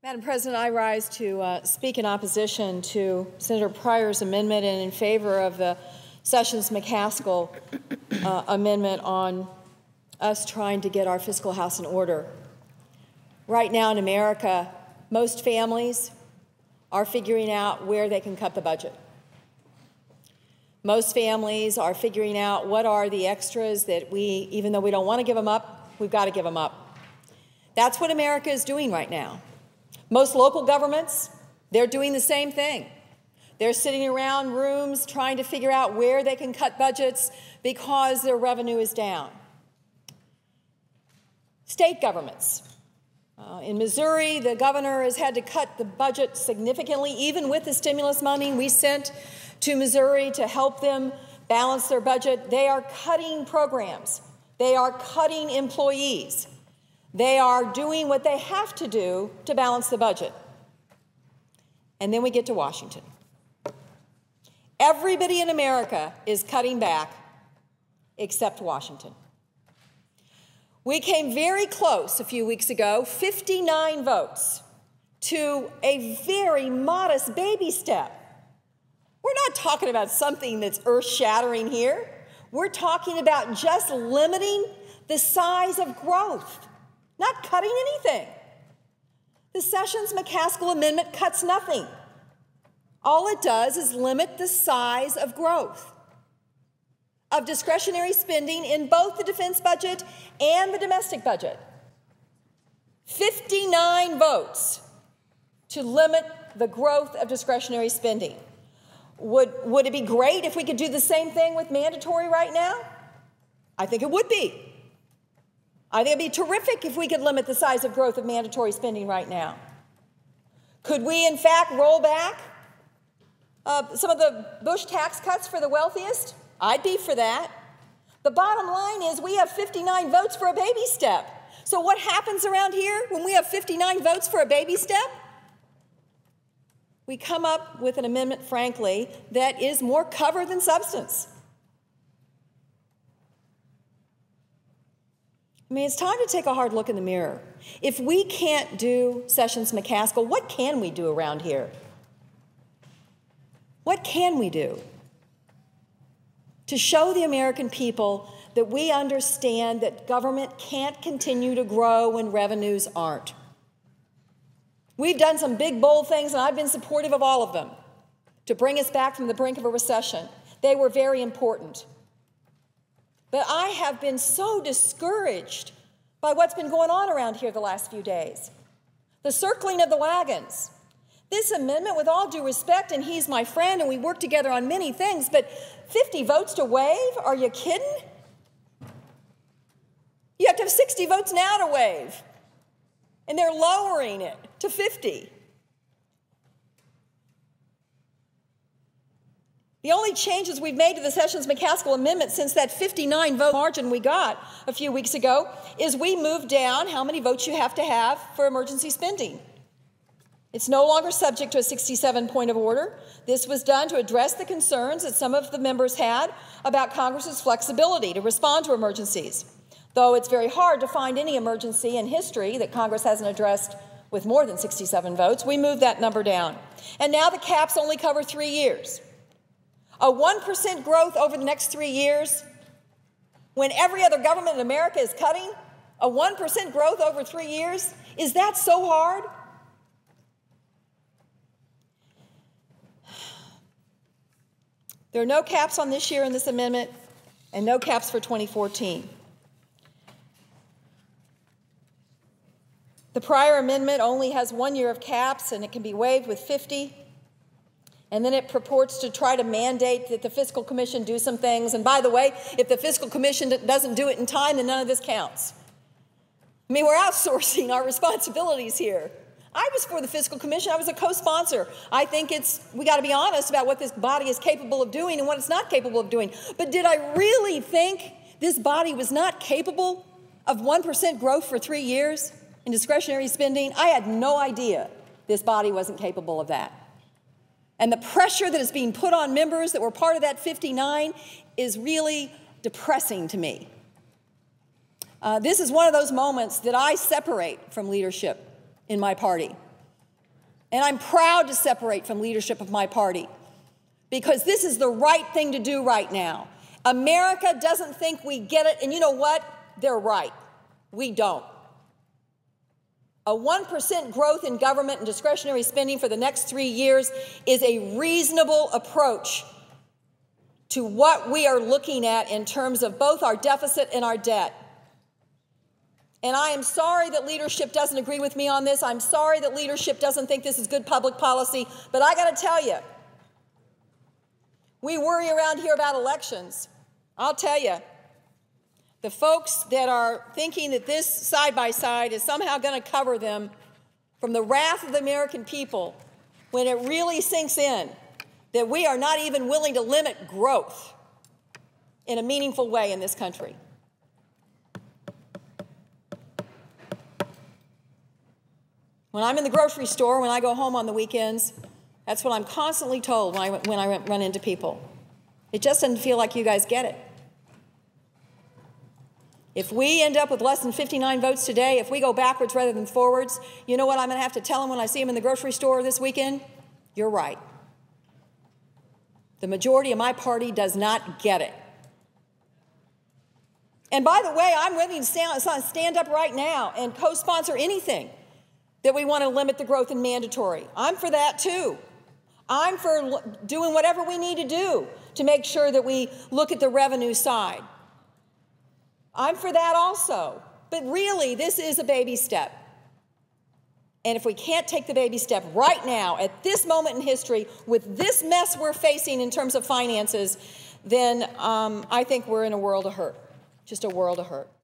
Madam President, I rise to speak in opposition to Senator Pryor's amendment and in favor of the Sessions-McCaskill amendment on us trying to get our fiscal house in order. Right now in America, most families are figuring out where they can cut the budget. Most families are figuring out what are the extras that even though we don't want to give them up, we've got to give them up. That's what America is doing right now. Most local governments, they're doing the same thing. They're sitting around rooms trying to figure out where they can cut budgets because their revenue is down. State governments. In Missouri, the governor has had to cut the budget significantly, even with the stimulus money we sent to Missouri to help them balance their budget. They are cutting programs. They are cutting employees. They are doing what they have to do to balance the budget. And then we get to Washington. Everybody in America is cutting back except Washington. We came very close a few weeks ago, 59 votes, to a very modest baby step. We're not talking about something that's earth-shattering here. We're talking about just limiting the size of growth, not cutting anything. The Sessions-McCaskill amendment cuts nothing. All it does is limit the size of growth, of discretionary spending in both the defense budget and the domestic budget. 59 votes to limit the growth of discretionary spending. Would it be great if we could do the same thing with mandatory right now? I think it would be. I think it'd be terrific if we could limit the size of growth of mandatory spending right now. Could we, in fact, roll back some of the Bush tax cuts for the wealthiest? I'd be for that. The bottom line is we have 59 votes for a baby step. So what happens around here when we have 59 votes for a baby step? We come up with an amendment, frankly, that is more cover than substance. I mean, it's time to take a hard look in the mirror. If we can't do Sessions-McCaskill, what can we do around here? What can we do to show the American people that we understand that government can't continue to grow when revenues aren't? We've done some big, bold things, and I've been supportive of all of them to bring us back from the brink of a recession. They were very important. But I have been so discouraged by what's been going on around here the last few days. The circling of the wagons. This amendment, with all due respect, and he's my friend and we work together on many things, but 50 votes to waive? Are you kidding? You have to have 60 votes now to waive. And they're lowering it to 50. The only changes we've made to the Sessions-McCaskill amendment since that 59-vote margin we got a few weeks ago is we moved down how many votes you have to have for emergency spending. It's no longer subject to a 67 point of order. This was done to address the concerns that some of the members had about Congress's flexibility to respond to emergencies. Though it's very hard to find any emergency in history that Congress hasn't addressed with more than 67 votes, we moved that number down. And now the caps only cover 3 years. A 1% growth over the next 3 years, when every other government in America is cutting, a 1% growth over 3 years, is that so hard? There are no caps on this year in this amendment and no caps for 2014. The prior amendment only has 1 year of caps and it can be waived with 50. And then it purports to try to mandate that the Fiscal Commission do some things. And by the way, if the Fiscal Commission doesn't do it in time, then none of this counts. I mean, we're outsourcing our responsibilities here. I was for the Fiscal Commission. I was a co-sponsor. I think we got to be honest about what this body is capable of doing and what it's not capable of doing. But did I really think this body was not capable of 1% growth for 3 years in discretionary spending? I had no idea this body wasn't capable of that. And the pressure that is being put on members that were part of that 59 is really depressing to me. This is one of those moments that I separate from leadership in my party. And I'm proud to separate from leadership of my party because this is the right thing to do right now. America doesn't think we get it, and you know what? They're right. We don't. A 1% growth in government and discretionary spending for the next 3 years is a reasonable approach to what we are looking at in terms of both our deficit and our debt. And I am sorry that leadership doesn't agree with me on this. I'm sorry that leadership doesn't think this is good public policy. But I got to tell you, we worry around here about elections. I'll tell you, the folks that are thinking that this side-by-side is somehow going to cover them from the wrath of the American people, when it really sinks in that we are not even willing to limit growth in a meaningful way in this country. When I'm in the grocery store, when I go home on the weekends, that's what I'm constantly told when I run into people. It just doesn't feel like you guys get it. If we end up with less than 59 votes today, if we go backwards rather than forwards, you know what I'm going to have to tell them when I see them in the grocery store this weekend? You're right. The majority of my party does not get it. And by the way, I'm ready to stand up right now and co-sponsor anything that we want to limit the growth in mandatory. I'm for that too. I'm for doing whatever we need to do to make sure that we look at the revenue side. I'm for that also. But really, this is a baby step. And if we can't take the baby step right now, at this moment in history, with this mess we're facing in terms of finances, then I think we're in a world of hurt, just a world of hurt.